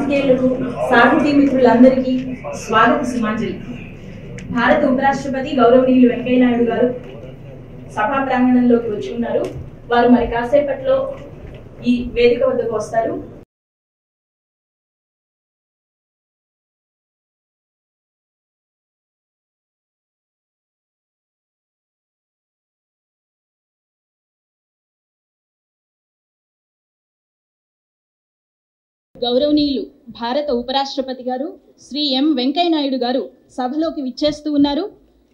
పాత్రికేయులకు సాహితీ మిత్రులందరికీ స్వాగత సుమాంజలి. భారత ఉపరాష్ట్రపతి గౌరవనీయులు వెంకయ్య నాయుడు గారు సభా ప్రాంగణంలోకి వచ్చి ఉన్నారు. వారు మరి కాసేపట్లో ఈ వేదిక వద్దకు వస్తారు. గౌరవనీయులు భారత ఉపరాష్ట్రపతి గారు శ్రీ ఎం వెంకయ్య నాయుడు గారు సభలోకి విచ్చేస్తూ ఉన్నారు.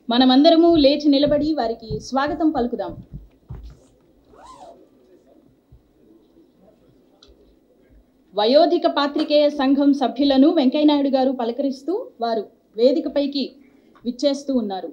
మనమందరము లేచి నిలబడి వారికి స్వాగతం పలుకుదాం. వయోధిక పాత్రికేయ సంఘం సభ్యులను వెంకయ్య నాయుడు గారు పలకరిస్తూ వారు వేదికపైకి విచ్చేస్తూ ఉన్నారు.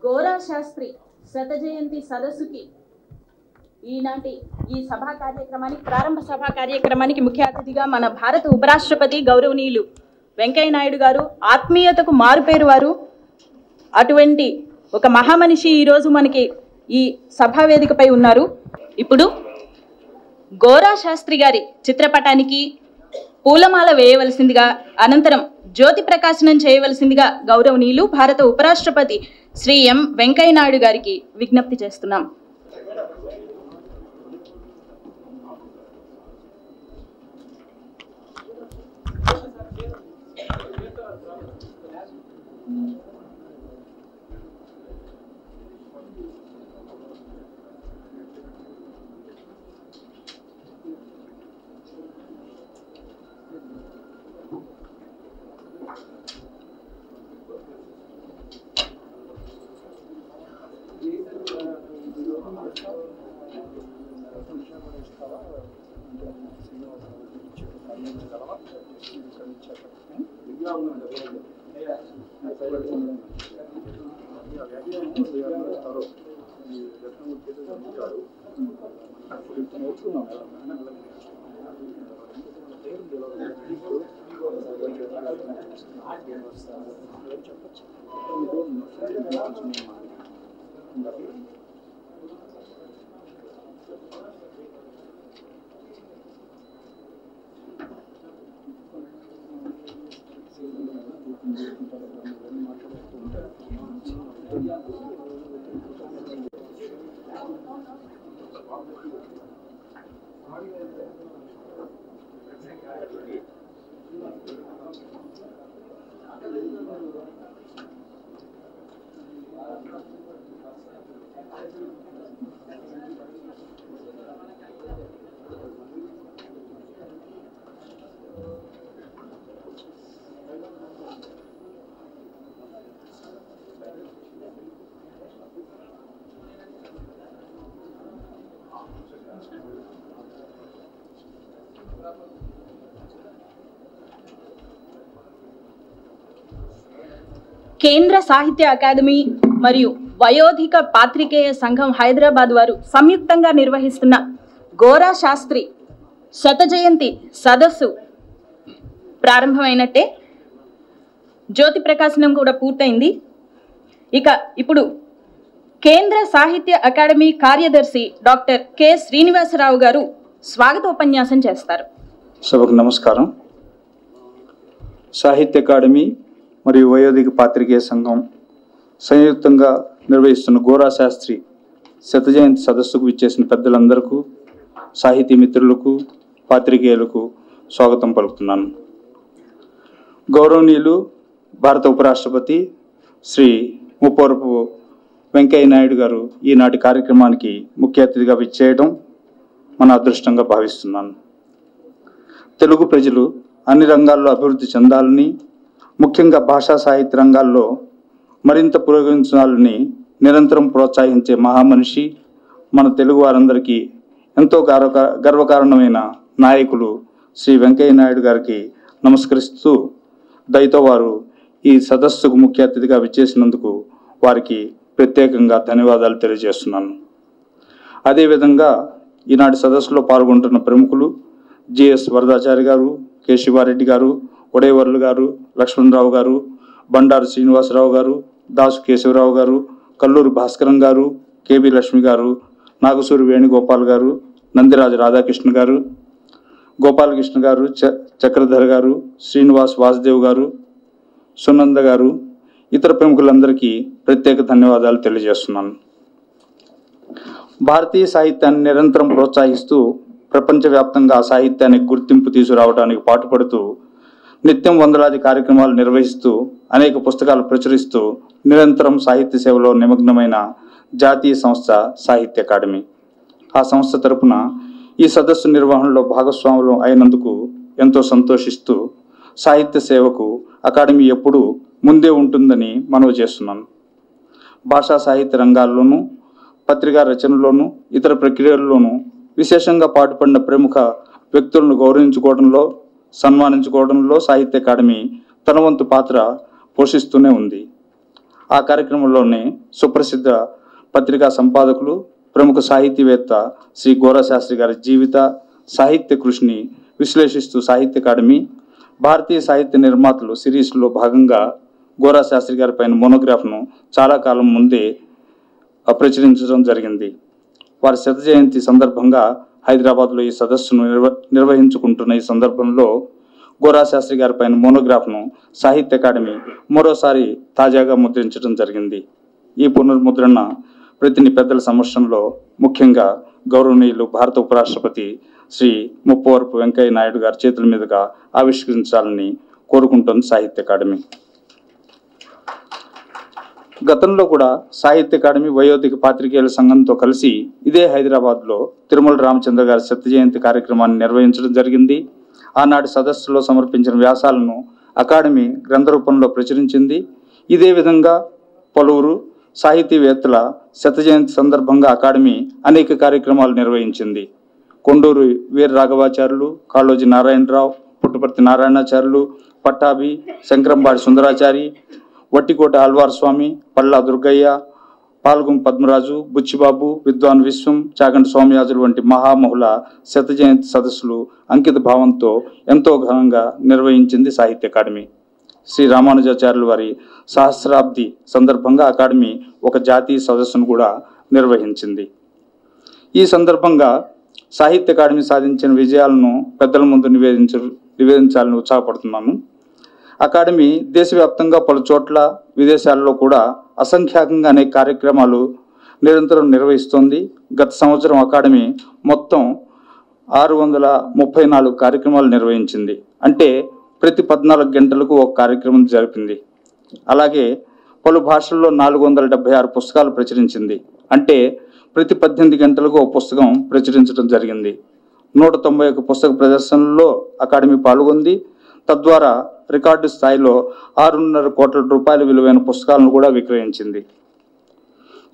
గోరా శాస్త్రి శత జయంతి సదస్సుకి ఈనాటి ఈ సభా కార్యక్రమానికి ప్రారంభ సభా కార్యక్రమానికి ముఖ్య అతిథిగా మన భారత ఉపరాష్ట్రపతి గౌరవనీయులు వెంకయ్య నాయుడు గారు ఆత్మీయతకు మారుపేరు వారు. అటువంటి ఒక మహామనిషి ఈరోజు మనకి ఈ సభా వేదికపై ఉన్నారు. ఇప్పుడు గోరా శాస్త్రి గారి చిత్రపటానికి పూలమాల వేయవలసిందిగా, అనంతరం జ్యోతి ప్రకాశనం చేయవలసిందిగా గౌరవనీయులు భారత ఉపరాష్ట్రపతి శ్రీ ఎం వెంకయ్య నాయుడు గారికి విజ్ఞప్తి చేస్తున్నాం. కేంద్ర సాహిత్య అకాడమీ మరియు వయోధిక పాత్రికేయ సంఘం హైదరాబాద్ వారు సంయుక్తంగా నిర్వహిస్తున్న గోరా శాస్త్రి శత జయంతి సదస్సు ప్రారంభమైనట్టే. జ్యోతి ప్రకాశనం కూడా పూర్తయింది. ఇప్పుడు కేంద్ర సాహిత్య అకాడమీ కార్యదర్శి డాక్టర్ కె శ్రీనివాసరావు గారు స్వాగతోపన్యాసం చేస్తారు. సభకు నమస్కారం. సాహిత్య అకాడమీ మరియు వయోధిక పాత్రికేయ సంఘం సంయుక్తంగా నిర్వహిస్తున్న గోరా శాస్త్రి శత జయంతి సదస్సుకు విచ్చేసిన పెద్దలందరికీ, సాహితీ మిత్రులకు, పాత్రికేయులకు స్వాగతం పలుకుతున్నాను. గౌరవనీయులు భారత ఉపరాష్ట్రపతి శ్రీ ముప్పవరపు వెంకయ్య నాయుడు గారు ఈనాటి కార్యక్రమానికి ముఖ్య అతిథిగా విచ్చేయడం మన అదృష్టంగా భావిస్తున్నాను. తెలుగు ప్రజలు అన్ని రంగాల్లో అభివృద్ధి చెందాలని, ముఖ్యంగా భాషా సాహిత్య రంగాల్లో మరింత పురోగమించాలని నిరంతరం ప్రోత్సహించే మహామనిషి మన తెలుగు వారందరికీ ఎంతో గర్వకారణమైన నాయకులు శ్రీ వెంకయ్య నాయుడు గారికి నమస్కరిస్తూ, దయతో వారు ఈ సదస్సుకు ముఖ్య అతిథిగా విచ్చేసినందుకు వారికి ప్రత్యేకంగా ధన్యవాదాలు తెలియజేస్తున్నాను. అదేవిధంగా ఈనాటి సదస్సులో పాల్గొంటున్న ప్రముఖులు జిఎస్ వరదాచారి గారు, కె శివారెడ్డి గారు, ఒడేవర్లు గారు, లక్ష్మణరావు గారు, బండారు శ్రీనివాసరావు గారు, దాసు కేశవరావు గారు, కల్లూరు భాస్కరం గారు, కేబి లక్ష్మి గారు, నాగసూరి వేణుగోపాల్ గారు, నందిరాజు రాధాకృష్ణ గారు, గోపాలకృష్ణ గారు, చక్రధర్ గారు, శ్రీనివాస్ వాసుదేవ్ గారు, సునంద గారు, ఇతర ప్రముఖులందరికీ ప్రత్యేక ధన్యవాదాలు తెలియజేస్తున్నాను. భారతీయ సాహిత్యాన్ని నిరంతరం ప్రోత్సహిస్తూ ప్రపంచవ్యాప్తంగా ఆ సాహిత్యానికి గుర్తింపు తీసుకురావడానికి పాటుపడుతూ నిత్యం వందలాది కార్యక్రమాలు నిర్వహిస్తూ అనేక పుస్తకాలు ప్రచురిస్తూ నిరంతరం సాహిత్య సేవలో నిమగ్నమైన జాతీయ సంస్థ సాహిత్య అకాడమీ. ఆ సంస్థ తరపున ఈ సదస్సు నిర్వహణలో భాగస్వాములు అయినందుకు ఎంతో సంతోషిస్తూ సాహిత్య సేవకు అకాడమీ ఎప్పుడూ ముందే ఉంటుందని మనవి చేస్తున్నాను. భాషా సాహిత్య రంగాల్లోనూ, పత్రికా రచనలోనూ, ఇతర ప్రక్రియల్లోనూ విశేషంగా పాటుపడిన ప్రముఖ వ్యక్తులను గౌరవించుకోవడంలో, సన్మానించుకోవడంలో సాహిత్య అకాడమీ తన వంతు పాత్ర పోషిస్తూనే ఉంది. ఆ కార్యక్రమంలోనే సుప్రసిద్ధ పత్రికా సంపాదకులు, ప్రముఖ సాహితీవేత్త శ్రీ గోరా శాస్త్రి గారి జీవిత సాహిత్య కృషిని విశ్లేషిస్తూ సాహిత్య అకాడమీ భారతీయ సాహిత్య నిర్మాతలు సిరీస్లో భాగంగా గోరా శాస్త్రి గారి పైన మోనోగ్రాఫ్ను చాలా కాలం ముందే ప్రచురించడం జరిగింది. వారి శత జయంతి సందర్భంగా హైదరాబాద్లో ఈ సదస్సును నిర్వహించుకుంటున్న ఈ సందర్భంలో గోరా శాస్త్రి గారి పైన మోనోగ్రాఫ్ను సాహిత్య అకాడమీ మరోసారి తాజాగా ముద్రించడం జరిగింది. ఈ పునర్ముద్రణ ప్రతిని పెద్దల సమక్షంలో, ముఖ్యంగా గౌరవనీయులు భారత ఉపరాష్ట్రపతి శ్రీ ముప్పవరపు వెంకయ్య నాయుడు గారి చేతుల మీదుగా ఆవిష్కరించాలని కోరుకుంటోంది సాహిత్య అకాడమీ. గతంలో కూడా సాహిత్య అకాడమీ వయోధిక పాత్రికేయుల సంఘంతో కలిసి ఇదే హైదరాబాద్లో తిరుమల రామచంద్ర గారి శత జయంతి కార్యక్రమాన్ని నిర్వహించడం జరిగింది. ఆనాటి సదస్సులో సమర్పించిన వ్యాసాలను అకాడమీ గ్రంథ రూపంలో ప్రచురించింది. ఇదే విధంగా పలువురు సాహితీవేత్తల శత జయంతి సందర్భంగా అకాడమీ అనేక కార్యక్రమాలు నిర్వహించింది. కొండూరు వీర రాఘవాచార్యులు, కాళోజీ నారాయణరావు, పుట్టపర్తి నారాయణాచార్యులు, పట్టాభి, శంకరంబాడి సుందరాచారి, వట్టికోట ఆళ్వార్ స్వామి, పల్లా దుర్గయ్య, పాల్గుం పద్మరాజు, బుచ్చిబాబు, విద్వాన్ విశ్వం, చాగంటి స్వామియాజులు వంటి మహామహుల శత జయంతి సదస్సులు అంకిత భావంతో ఎంతో ఘనంగా నిర్వహించింది సాహిత్య అకాడమీ. శ్రీ రామానుజాచార్యుల వారి సహస్రాబ్ది సందర్భంగా అకాడమీ ఒక జాతీయ సదస్సును కూడా నిర్వహించింది. ఈ సందర్భంగా సాహిత్య అకాడమీ సాధించిన విజయాలను పెద్దల ముందు నివేదించాలని ఉత్సాహపడుతున్నాను. అకాడమీ దేశవ్యాప్తంగా పలు చోట్ల, విదేశాల్లో కూడా అసంఖ్యాకంగా అనేక కార్యక్రమాలు నిరంతరం నిర్వహిస్తోంది. గత సంవత్సరం అకాడమీ మొత్తం 634 కార్యక్రమాలు నిర్వహించింది. అంటే ప్రతి 14 గంటలకు ఒక కార్యక్రమం జరిపింది. అలాగే పలు భాషల్లో 476 పుస్తకాలు ప్రచురించింది. అంటే ప్రతి 18 గంటలకు ఒక పుస్తకం ప్రచురించడం జరిగింది. 191 పుస్తక ప్రదర్శనల్లో అకాడమీ పాల్గొంది. తద్వారా రికార్డు స్థాయిలో 6.5 కోట్ల రూపాయల విలువైన పుస్తకాలను కూడా విక్రయించింది.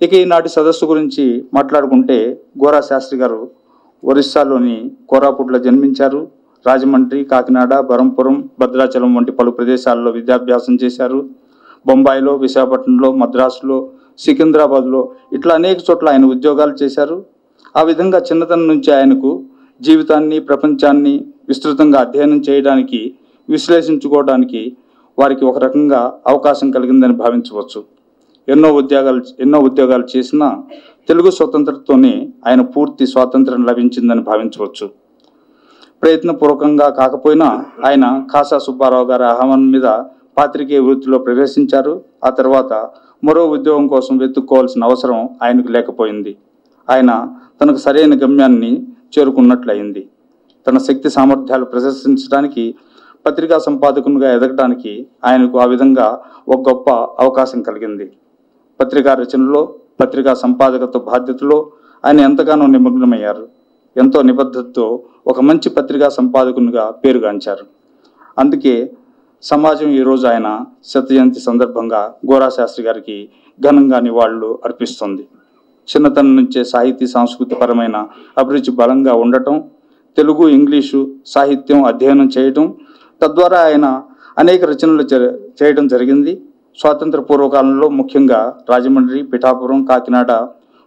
ఇక ఈనాటి సదస్సు గురించి మాట్లాడుకుంటే గోరా శాస్త్రి గారు ఒరిస్సాలోని కోరాపుట్లో జన్మించారు. రాజమండ్రి, కాకినాడ, బరంపురం, భద్రాచలం వంటి పలు ప్రదేశాల్లో విద్యాభ్యాసం చేశారు. బొంబాయిలో, విశాఖపట్నంలో, మద్రాసులో, సికింద్రాబాద్లో ఇట్లా అనేక చోట్ల ఆయన ఉద్యోగాలు చేశారు. ఆ విధంగా చిన్నతనం నుంచి ఆయనకు జీవితాన్ని, ప్రపంచాన్ని విస్తృతంగా అధ్యయనం చేయడానికి, విశ్లేషించుకోవడానికి వారికి ఒక రకంగా అవకాశం కలిగిందని భావించవచ్చు. ఎన్నో ఉద్యోగాలు చేసినా తెలుగు స్వతంత్రతతోనే ఆయన పూర్తి స్వాతంత్రం లభించిందని భావించవచ్చు. ప్రయత్నపూర్వకంగా కాకపోయినా ఆయన కాసా సుబ్బారావు గారి ఆహ్వానం మీద పాత్రికేయ వృత్తిలో ప్రవేశించారు. ఆ తర్వాత మరో ఉద్యోగం కోసం వెతుక్కోవాల్సిన అవసరం ఆయనకు లేకపోయింది. ఆయన తనకు సరైన గమ్యాన్ని చేరుకున్నట్లయింది. తన శక్తి సామర్థ్యాలు ప్రదర్శించడానికి, పత్రికా సంపాదకునిగా ఎదగడానికి ఆయనకు ఆ విధంగా ఒక గొప్ప అవకాశం కలిగింది. పత్రికా రచనలో, పత్రికా సంపాదకత్వ బాధ్యతలో ఆయన ఎంతగానో నిమగ్నమయ్యారు. ఎంతో నిబద్ధతతో ఒక మంచి పత్రికా సంపాదకునిగా పేరుగాంచారు. అందుకే సమాజం ఈరోజు ఆయన శత జయంతి సందర్భంగా గోరా శాస్త్రి గారికి ఘనంగా నివాళులు అర్పిస్తుంది. చిన్నతనం నుంచే సాహితీ సాంస్కృతికపరమైన అభిరుచి బలంగా ఉండటం, తెలుగు, ఇంగ్లీషు సాహిత్యం అధ్యయనం చేయటం, తద్వారా ఆయన అనేక రచనలు చేయడం జరిగింది. స్వాతంత్ర పూర్వకాలంలో ముఖ్యంగా రాజమండ్రి, పిఠాపురం, కాకినాడ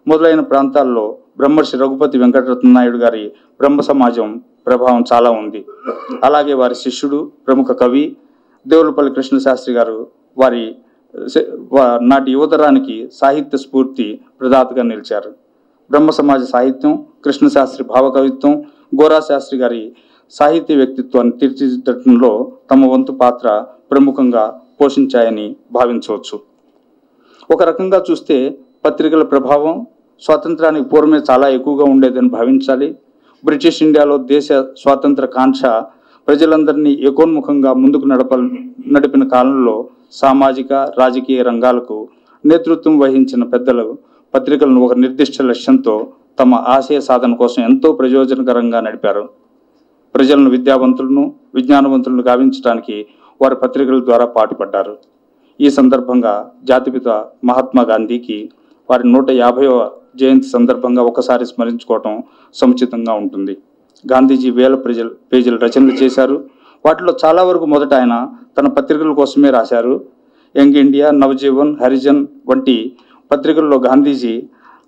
మొదలైన ప్రాంతాల్లో బ్రహ్మర్షి రఘుపతి వెంకటరత్న నాయుడు గారి బ్రహ్మ సమాజం ప్రభావం చాలా ఉంది. అలాగే వారి శిష్యుడు, ప్రముఖ కవి దేవులపల్లి కృష్ణశాస్త్రి గారు నాటి యువతరానికి సాహిత్య స్ఫూర్తి ప్రదాతగా నిలిచారు. బ్రహ్మ సమాజ సాహిత్యం, కృష్ణశాస్త్రి భావకవిత్వం, గోరా శాస్త్రి గారి సాహిత్య వ్యక్తిత్వాన్ని తీర్చిదిద్దడంలో తమ వంతు పాత్ర ప్రముఖంగా పోషించాయని భావించవచ్చు. ఒక రకంగా చూస్తే పత్రికల ప్రభావం స్వాతంత్రానికి పూర్వమే చాలా ఎక్కువగా ఉండేదని భావించాలి. బ్రిటిష్ ఇండియాలో దేశ స్వాతంత్ర కాంక్ష ప్రజలందరినీ ఏకోన్ముఖంగా ముందుకు నడిపిన కాలంలో సామాజిక, రాజకీయ రంగాలకు నేతృత్వం వహించిన పెద్దలు పత్రికలను ఒక నిర్దిష్ట లక్ష్యంతో తమ ఆశయ సాధన కోసం ఎంతో ప్రయోజనకరంగా నడిపారు. ప్రజలను విద్యావంతులను, విజ్ఞానవంతులను గావించడానికి వారి పత్రికల ద్వారా పాటుపడ్డారు. ఈ సందర్భంగా జాతిపిత మహాత్మా గాంధీకి వారి 150వ జయంతి సందర్భంగా ఒకసారి స్మరించుకోవటం సముచితంగా ఉంటుంది. గాంధీజీ వేల పేజీల రచనలు చేశారు. వాటిలో చాలా వరకు మొదట ఆయన తన పత్రికల కోసమే రాశారు. యంగ్ ఇండియా, నవజీవన్, హరిజన్ వంటి పత్రికల్లో గాంధీజీ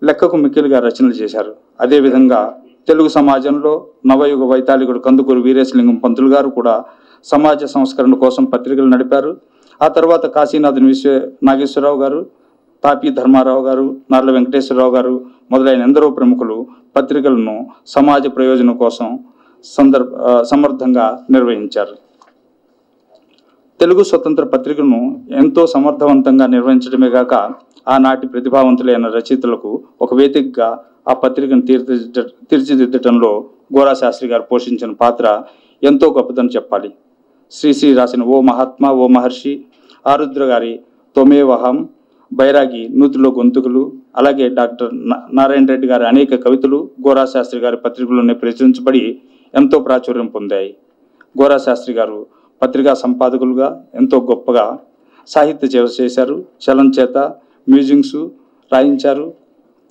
లెక్కకు మిక్కిలిగా రచనలు చేశారు. అదేవిధంగా తెలుగు సమాజంలో నవయుగ వైతాళికుడు కందుకూరి వీరేశలింగం పంతులు గారు కూడా సమాజ సంస్కరణ కోసం పత్రికలు నడిపారు. ఆ తర్వాత కాశీనాథన్ నాగేశ్వరరావు గారు, తాపీ ధర్మారావు గారు, నార్ల వెంకటేశ్వరరావు గారు మొదలైన ఎందరో ప్రముఖులు పత్రికలను సమాజ ప్రయోజనం కోసం సమర్థంగా నిర్వహించారు. తెలుగు స్వతంత్ర పత్రికను ఎంతో సమర్థవంతంగా నిర్వహించడమే కాక ఆనాటి ప్రతిభావంతులైన రచయితలకు ఒక వేదికగా ఆ పత్రికను తీర్చిదిద్దటంలో గోరా శాస్త్రి గారు పోషించిన పాత్ర ఎంతో గొప్పదని చెప్పాలి. శ్రీశ్రీ రాసిన ఓ మహాత్మా, ఓ మహర్షి, ఆరుద్ర గారి తొమేవహం, బైరాగి నూతిలో గొంతుకులు, అలాగే డాక్టర్ నారాయణ రెడ్డి గారి అనేక కవితలు గోరా శాస్త్రి గారి పత్రికలోనే ప్రచురించబడి ఎంతో ప్రాచుర్యం పొందాయి. గోరా శాస్త్రి గారు పత్రికా సంపాదకులుగా ఎంతో గొప్పగా సాహిత్య సేవ చేశారు. చలం చేత మ్యూజియంస్ రాయించారు.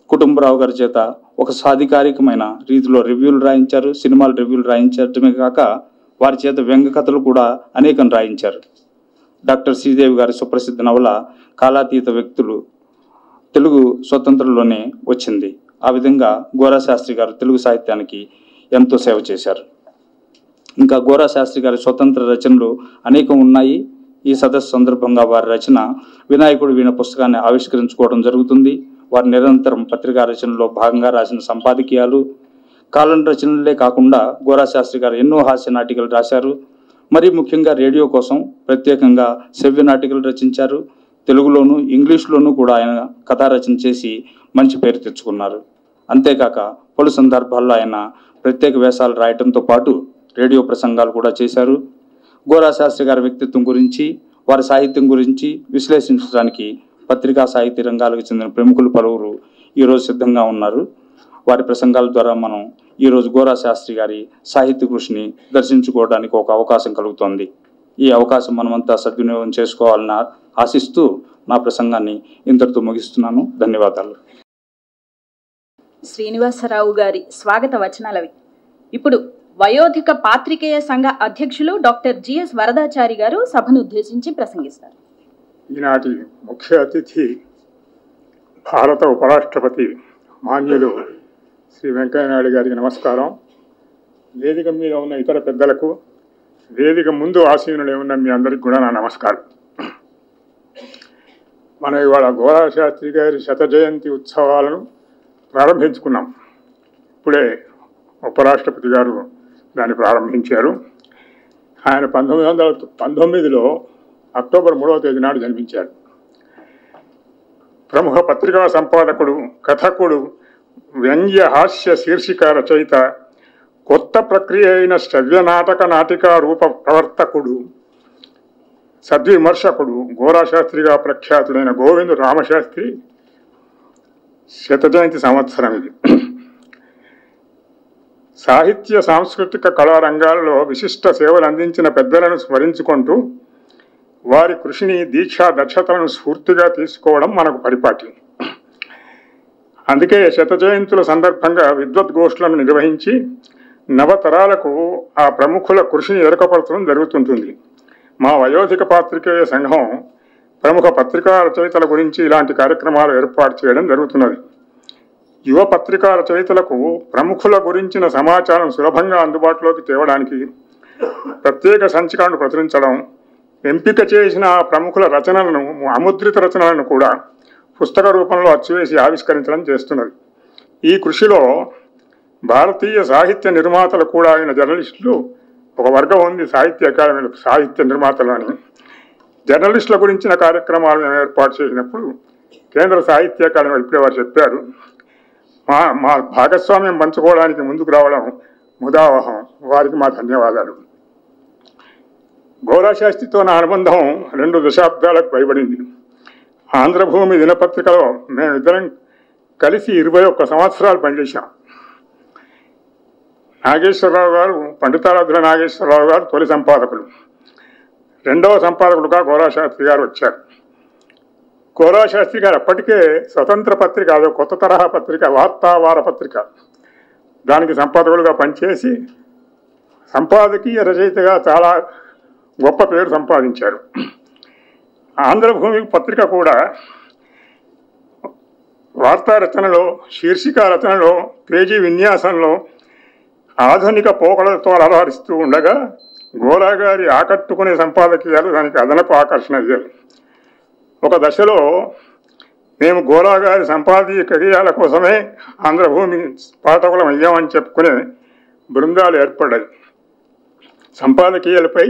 కుటుంబరావు గారి చేత ఒక సాధికారికమైన రీతిలో రివ్యూలు రాయించారు. సినిమాల రివ్యూలు రాయించడమే కాక వారి చేత వ్యంగ్య కథలు కూడా అనేకం రాయించారు. డాక్టర్ శ్రీదేవి గారి సుప్రసిద్ధ నవల కాలాతీత వ్యక్తులు తెలుగు స్వతంత్రంలోనే వచ్చింది. ఆ విధంగా గోరా శాస్త్రి గారు తెలుగు సాహిత్యానికి ఎంతో సేవ చేశారు. ఇంకా గోరా శాస్త్రి గారి స్వతంత్ర రచనలు అనేకం ఉన్నాయి. ఈ సదస్సు సందర్భంగా వారి రచన వినాయకుడు వీణ పుస్తకాన్ని ఆవిష్కరించుకోవడం జరుగుతుంది. వారు నిరంతరం పత్రికా రచనలో భాగంగా రాసిన సంపాదకీయాలు, కాలం రచనలే కాకుండా గోరా శాస్త్రి గారు ఎన్నో హాస్య నాటికలు రాశారు. మరీ ముఖ్యంగా రేడియో కోసం ప్రత్యేకంగా శ్రవ్య నాటికలు రచించారు. తెలుగులోను, ఇంగ్లీష్లోనూ కూడా ఆయన కథా రచన చేసి మంచి పేరు తెచ్చుకున్నారు. అంతేకాక పలు సందర్భాల్లో ఆయన ప్రత్యేక వేషాలు రాయటంతో పాటు రేడియో ప్రసంగాలు కూడా చేశారు. గోరా శాస్త్రి గారి వ్యక్తిత్వం గురించి, వారి సాహిత్యం గురించి విశ్లేషించడానికి పత్రికా సాహిత్య రంగాలకు చెందిన ప్రముఖులు పలువురు ఈరోజు సిద్ధంగా ఉన్నారు. వారి ప్రసంగాల ద్వారా మనం ఈరోజు గోరా శాస్త్రి గారి సాహిత్య కృషిని దర్శించుకోవడానికి ఒక అవకాశం కలుగుతోంది. ఈ అవకాశం మనమంతా సద్వినియోగం చేసుకోవాలని ఆశిస్తూ నా ప్రసంగాన్ని ఇంతటితో ముగిస్తున్నాను. ధన్యవాదాలు. శ్రీనివాసరావు గారి స్వాగత వచనాలవి. ఇప్పుడు వయోధిక పాత్రికేయ సంఘ అధ్యక్షులు డాక్టర్ జిఎస్ వరదాచారి గారు సభను ఉద్దేశించి ప్రసంగిస్తారు. ఈనాటి ముఖ్య అతిథి భారత ఉపరాష్ట్రపతి మాన్యులు శ్రీ వెంకయ్యనాయుడు గారికి నమస్కారం. వేదిక మీద ఉన్న ఇతర పెద్దలకు, వేదిక ముందు ఆసీనులై ఉన్న మీ అందరికి కూడా నా నమస్కారం. మనం ఇవాళ గోరా శాస్త్రి గారి శత జయంతి ఉత్సవాలను ప్రారంభించుకున్నాం. ఇప్పుడే ఉపరాష్ట్రపతి గారు దాన్ని ప్రారంభించారు. ఆయన 1919లో అక్టోబర్ 3వ తేదీ నాడు జన్మించారు. ప్రముఖ పత్రికా సంపాదకుడు, కథకుడు, వ్యంగ్య హాస్య శీర్షిక రచయిత, కొత్త ప్రక్రియ అయిన శ్రవ్య నాటికా రూప ప్రవర్తకుడు, సద్విమర్శకుడు, గోరా శాస్త్రిగా ప్రఖ్యాతుడైన గోవిందు రామశాస్త్రి శత జయంతి సంవత్సరం ఇది. సాహిత్య సాంస్కృతిక కళారంగాలలో విశిష్ట సేవలు అందించిన పెద్దలను స్మరించుకుంటూ వారి కృషిని, దీక్షా దక్షతలను స్ఫూర్తిగా తీసుకోవడం మనకు పరిపాటి. అందుకే శత జయంతుల సందర్భంగా విద్వద్గోష్ఠులను నిర్వహించి నవతరాలకు ఆ ప్రముఖుల కృషిని ఎరుకపరచడం జరుగుతుంటుంది. మా వయోధిక పాత్రికేయ సంఘం ప్రముఖ పత్రికా రచయితల గురించి ఇలాంటి కార్యక్రమాలు ఏర్పాటు చేయడం జరుగుతున్నది. యువ పత్రికా రచయితలకు ప్రముఖుల గురించిన సమాచారం సులభంగా అందుబాటులోకి తేవడానికి ప్రత్యేక సంచికలను ప్రచురించడం, ఎంపిక చేసిన ప్రముఖుల రచనలను, అముద్రిత రచనలను కూడా పుస్తక రూపంలో అచ్చువేసి ఆవిష్కరించడం చేస్తున్నది. ఈ కృషిలో భారతీయ సాహిత్య నిర్మాతలు కూడా అయిన జర్నలిస్టులు ఒక వర్గం ఉంది. సాహిత్య అకాడమీలో సాహిత్య నిర్మాతలు అని జర్నలిస్టుల గురించిన కార్యక్రమాలు మేము ఏర్పాటు చేసినప్పుడు కేంద్ర సాహిత్య అకాడమీ ఇప్పుడే వారు చెప్పారు, మా భాగస్వామ్యం పంచుకోవడానికి ముందుకు రావడం ముదావహం. వారికి మా ధన్యవాదాలు. గోరా శాస్త్రితో నా అనుబంధం 2 దశాబ్దాలకు పైబడింది. ఆంధ్రభూమి దినపత్రికలో మేమిద్దరం కలిసి 21 సంవత్సరాలు పనిచేశాం. నాగేశ్వరరావు గారు, పండితారాధ్ర నాగేశ్వరరావు గారు తొలి సంపాదకులు. 2వ సంపాదకుడుగా గోరా శాస్త్రి గారు వచ్చారు. గోరా శాస్త్రి గారు అప్పటికే స్వతంత్ర పత్రిక, అదో కొత్త తరహా పత్రిక, వార్తావార పత్రిక, దానికి సంపాదకులుగా పనిచేసి సంపాదకీయ రచయితగా చాలా గొప్ప పేరు సంపాదించారు. ఆంధ్రభూమి పత్రిక కూడా వార్తా రచనలో, శీర్షిక రచనలో, పేజీ విన్యాసంలో ఆధునిక పోకడలతో అలవరిస్తూ ఉండగా గోరా గారి ఆకట్టుకునే సంపాదకీయాలు దానికి అదనపు ఆకర్షణ అయ్యాయి. ఒక దశలో మేము గోరా గారి సంపాదకీయాల కోసమే ఆంధ్రభూమి పాఠకులం అయ్యామని చెప్పుకునే బృందాలు ఏర్పడ్డాయి. సంపాదకీయాలపై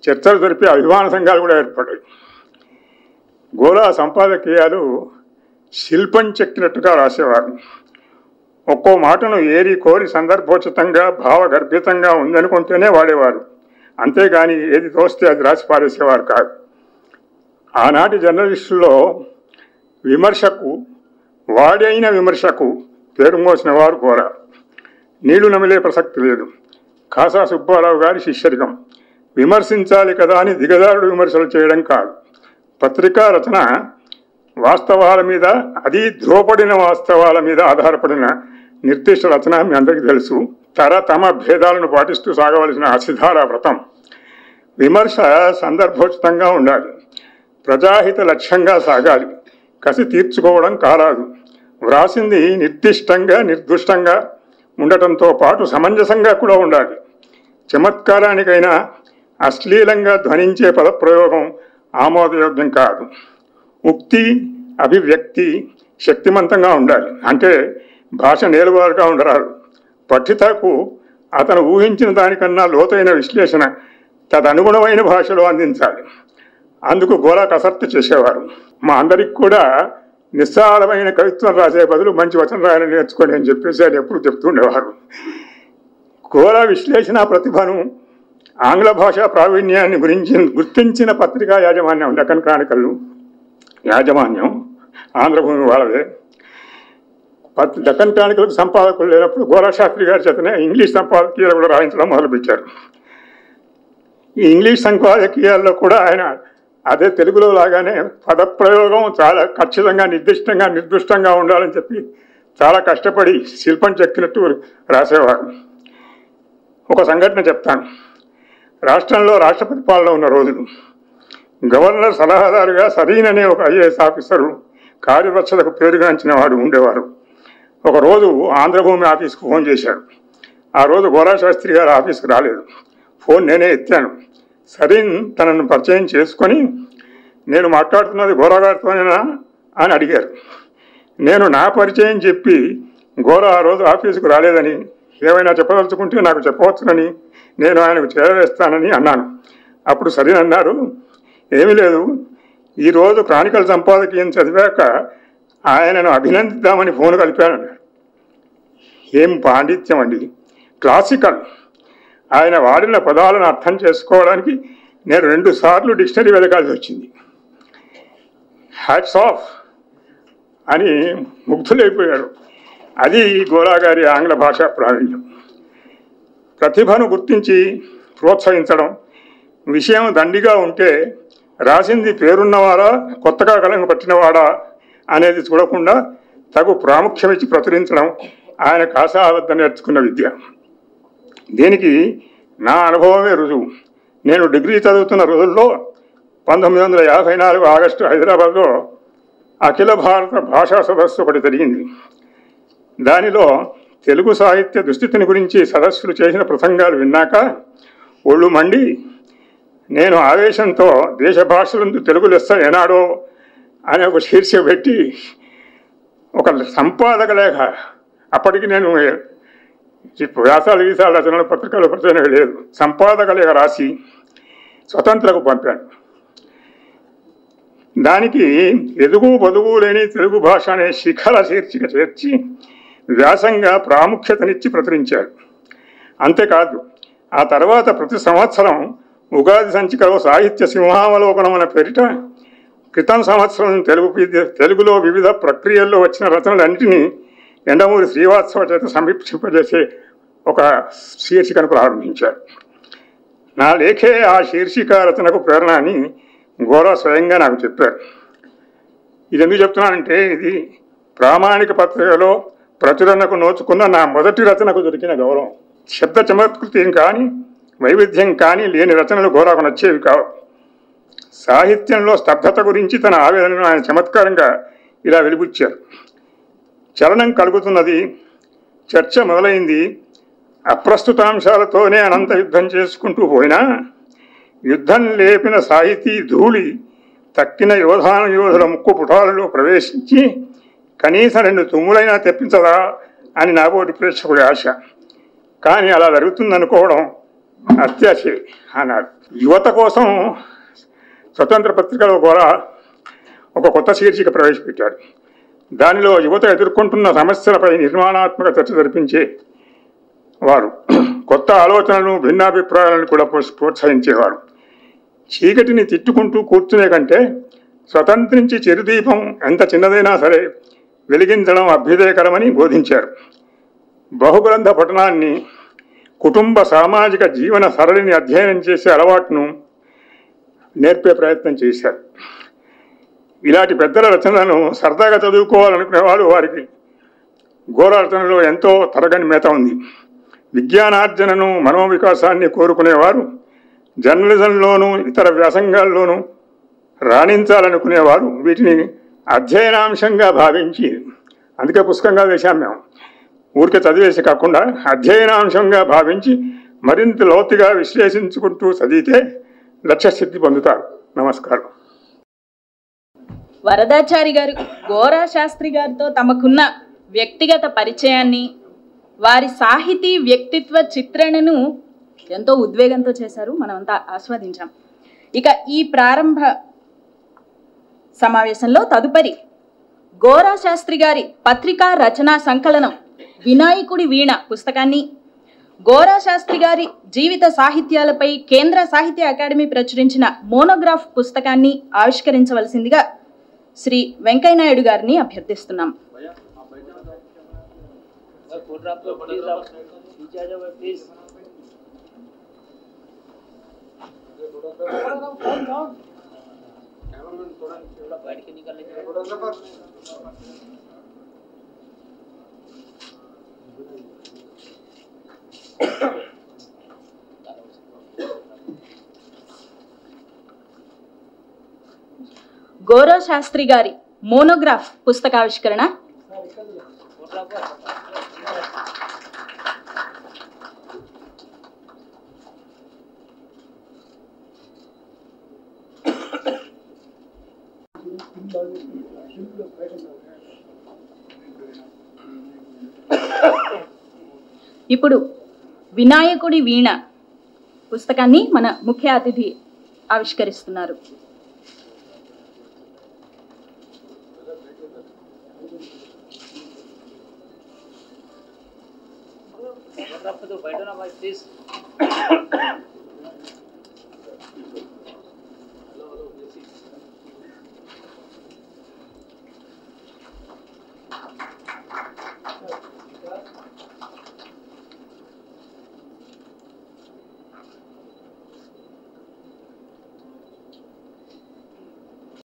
చర్చలు జరిపే అభిమాన సంఘాలు కూడా ఏర్పడ్డాయి. గోరా సంపాదకీయాలు శిల్పం చెక్కినట్టుగా రాసేవారు. ఒక్కో మాటను ఏరి కోరి సందర్భోచితంగా, భావగర్భితంగా ఉందనుకుంటేనే వాడేవారు. అంతేగాని ఏది తోస్తే అది రాసి పారేసేవారు కాదు. ఆనాటి జర్నలిస్టుల్లో విమర్శకు, వాడైన విమర్శకు పేరు మోసిన వారు గోరా. నీళ్లు నమిలే ప్రసక్తి లేదు. కాసా సుబ్బారావు గారి శిష్యరికం. విమర్శించాలి కదా అని దిగజారుడు విమర్శలు చేయడం కాదు. పత్రికా రచన వాస్తవాల మీద, అది ధ్రువపడిన వాస్తవాల మీద ఆధారపడిన నిర్దిష్ట రచన మీ అందరికీ తెలుసు. తమ భేదాలను పాటిస్తూ సాగవలసిన అసిధార వ్రతం. విమర్శ సందర్భోచితంగా ఉండాలి. ప్రజాహిత లక్ష్యంగా సాగాలి. కసి తీర్చుకోవడం కారాదు. వ్రాసింది నిర్దిష్టంగా, నిర్దుష్టంగా ఉండటంతో పాటు సమంజసంగా కూడా ఉండాలి. చమత్కారానికైనా అశ్లీలంగా ధ్వనించే పదప్రయోగం ఆమోదయోగ్యం కాదు. ఉక్తి, అభివ్యక్తి శక్తిమంతంగా ఉండాలి. అంటే భాష నేలువారుగా ఉండరాదు. పఠితకు అతను ఊహించిన దానికన్నా లోతైన విశ్లేషణ తదనుగుణమైన భాషలో అందించాలి. అందుకు గోరా కసరత్తు చేసేవారు. మా అందరికి కూడా నిస్సారమైన కవిత్వం రాసే బదులు మంచి వచనం రాయాలని నేర్చుకోండి అని చెప్పేసి ఆయన ఎప్పుడు చెప్తుండేవారు. గోరా విశ్లేషణ ప్రతిభను, ఆంగ్ల భాషా ప్రావీణ్యాన్ని గుర్తించిన పత్రికా యాజమాన్యం డెక్కన్ క్రానికల్ యాజమాన్యం ఆంధ్రభూమి వాళ్ళదే. డెక్కన్ క్రానికల్కి సంపాదకులు లేనప్పుడు గోరా శాస్త్రి గారి చేతనే ఇంగ్లీష్ సంపాదకీయాలు కూడా రాయించడం మొదలుపెట్టారు. ఈ ఇంగ్లీష్ సంపాదకీయాల్లో కూడా ఆయన అదే తెలుగులో లాగానే పదప్రయోగం చాలా ఖచ్చితంగా, నిర్దిష్టంగా, నిర్దుష్టంగా ఉండాలని చెప్పి చాలా కష్టపడి శిల్పం చెక్కినట్టు రాసేవారు. ఒక సంఘటన చెప్తాను. రాష్ట్రంలో రాష్ట్రపతి పాలన ఉన్న రోజులు. గవర్నర్ సలహాదారుగా సరీన్ అనే ఒక ఐఏఎస్ ఆఫీసరు కార్యదక్షతకు పేరుగాంచిన వాడు ఉండేవారు. ఒకరోజు ఆంధ్రభూమి ఆఫీస్కు ఫోన్ చేశాడు. ఆ రోజు గోరా శాస్త్రి గారు ఆఫీస్కి రాలేదు. ఫోన్ నేనే ఎత్తాను. సరీన్ తనను పరిచయం చేసుకొని, నేను మాట్లాడుతున్నది గోరా గారితోనేనా అని అడిగారు. నేను నా పరిచయం చెప్పి గోరా ఆ రోజు ఆఫీసుకు రాలేదని, ఏమైనా చెప్పదలుచుకుంటే నాకు చెప్పవచ్చునని, నేను ఆయనకు చేరవేస్తానని అన్నాను. అప్పుడు సరీన్ అన్నారు, ఏమీ లేదు, ఈరోజు క్రానికల్ సంపాదకీయం చదివాక ఆయనను అభినందిద్దామని ఫోన్ కలిపాను. ఏం పాండిత్యం అండి, క్లాసికల్. ఆయన వాడిన పదాలను అర్థం చేసుకోవడానికి నేను 2 సార్లు డిక్షనరీ వెతకాల్సి వచ్చింది. హ్యాట్స్ ఆఫ్ అని ముగ్ధులైపోయాడు. అది గోరా గారి ఆంగ్ల భాషా ప్రావీణ్యం. ప్రతిభను గుర్తించి ప్రోత్సహించడం, విషయం దండిగా ఉంటే రాసింది పేరున్నవారా కొత్తగా కలంగ పట్టినవాడా అనేది చూడకుండా తగు ప్రాముఖ్యం ఇచ్చి ప్రచురించడం ఆయన కాసావద్ద నేర్చుకున్న విద్య. దీనికి నా అనుభవమే రుజువు. నేను డిగ్రీ చదువుతున్న రోజుల్లో 1954 ఆగస్టు హైదరాబాద్లో అఖిల భారత భాషా సదస్సు ఒకటి జరిగింది. దానిలో తెలుగు సాహిత్య దుస్థితిని గురించి సదస్సులు చేసిన ప్రసంగాలు విన్నాక ఒళ్ళు మండి నేను ఆవేశంతో దేశ భాషలందు తెలుగు లెస్స ఏనాడో అనే ఒక శీర్షిక పెట్టి ఒక సంపాదక లేఖ, అప్పటికి నేను వ్యాసాలు గీసాలు రచనలు పత్రికలు ప్రచురణ లేదు, సంపాదక లేఖ రాసి స్వతంత్రకు పంపాను. దానికి ఎదుగు పొదుగు లేని తెలుగు భాష అనే శిఖర శీర్షిక చేర్చి వ్యాసంగా ప్రాముఖ్యతనిచ్చి ప్రచురించారు. అంతేకాదు, ఆ తర్వాత ప్రతి సంవత్సరం ఉగాది సంచికలో సాహిత్య సింహావలోకనం అనే పేరిట క్రితం సంవత్సరం తెలుగులో వివిధ ప్రక్రియల్లో వచ్చిన రచనలన్నింటినీ ఎండమూరి శ్రీవాత్సవ చేత సమీక్షింపజేసే ఒక శీర్షికను ప్రారంభించారు. నా లేఖే ఆ శీర్షిక రచనకు ప్రేరణ అని గోరా స్వయంగా నాకు చెప్పారు. ఇది ఎందుకు చెప్తున్నానంటే, ఇది ప్రామాణిక పత్రికలో ప్రచురణకు నోచుకున్న నా మొదటి రచనకు దొరికిన గౌరవం. శబ్ద చమత్కృతి కానీ వైవిధ్యం కానీ లేని రచనలు గోరాకు నచ్చేవి కావు. సాహిత్యంలో స్తబ్దత గురించి తన ఆవేదనను ఆయన చమత్కారంగా ఇలా వెలిబుచ్చారు. చలనం కలుగుతున్నది, చర్చ మొదలైంది, అప్రస్తుతాంశాలతోనే అనంత యుద్ధం చేసుకుంటూ పోయినా యుద్ధం లేపిన సాహితీ ధూళి తక్కిన యోధుల ముక్కు పుటాలలో ప్రవేశించి కనీసం 2 తుమ్ములైనా తెప్పించదా అని నాబోటి ప్రేక్షకుడి ఆశ. కానీ అలా జరుగుతుందనుకోవడం అత్యాశ అన్నాడు. యువత కోసం స్వతంత్ర పత్రికలో కూడా ఒక కొత్త శీర్షిక ప్రవేశపెట్టాడు. దానిలో యువత ఎదుర్కొంటున్న సమస్యలపై నిర్మాణాత్మక చర్చ జరిపించే వారు, కొత్త ఆలోచనలను భిన్నాభిప్రాయాలను కూడా ప్రోత్సహించేవారు. చీకటిని తిట్టుకుంటూ కూర్చునే కంటే స్వతంత్రించి చిరుదీపం ఎంత చిన్నదైనా సరే వెలిగించడం అభ్యుదయకరమని బోధించారు. బహుగ్రంథ పఠనాన్ని, కుటుంబ సామాజిక జీవన సరళిని అధ్యయనం చేసే అలవాటును నేర్పే ప్రయత్నం చేశారు. ఇలాంటి పెద్దల రచనలను సరదాగా చదువుకోవాలనుకునేవాడు వారికి గోరా రచనలో ఎంతో తరగని మేత ఉంది. విజ్ఞానార్జనను, మనోవికాసాన్ని కోరుకునేవారు, జర్నలిజంలోనూ ఇతర వ్యాసంగాల్లోనూ రాణించాలనుకునేవారు వీటిని అధ్యయనాంశంగా భావించి, అందుకే పుస్తకంగా వేశాం మేము, ఊరికే చదివేసి కాకుండా అధ్యయనాంశంగా భావించి మరింత లోతుగా విశ్లేషించుకుంటూ చదివితే లక్ష్యసిద్ధి పొందుతారు. నమస్కారం. వరదాచారి గారు గోరా శాస్త్రి గారితో తమకున్న వ్యక్తిగత పరిచయాన్ని, వారి సాహితీ వ్యక్తిత్వ చిత్రణను ఎంతో ఉద్వేగంతో చేశారు. మనమంతా ఆస్వాదించాం. ఇక ఈ ప్రారంభ సమావేశంలో తదుపరి గోరా శాస్త్రి గారి పత్రికా రచనా సంకలనం వినాయకుడి వీణ పుస్తకాన్ని, గోరా శాస్త్రి గారి జీవిత సాహిత్యాలపై కేంద్ర సాహిత్య అకాడమీ ప్రచురించిన మోనోగ్రాఫ్ పుస్తకాన్ని ఆవిష్కరించవలసిందిగా శ్రీ వెంకయ్యనాయుడు గారిని అభ్యర్థిస్తున్నాం. గౌరవ్ శాస్త్రి గారి మోనోగ్రాఫ్ పుస్తకావిష్కరణ. ఇప్పుడు వినాయకుడి వీణ పుస్తకాన్ని మన ముఖ్య అతిథి ఆవిష్కరిస్తున్నారు. बैठो ना भाई प्लीज।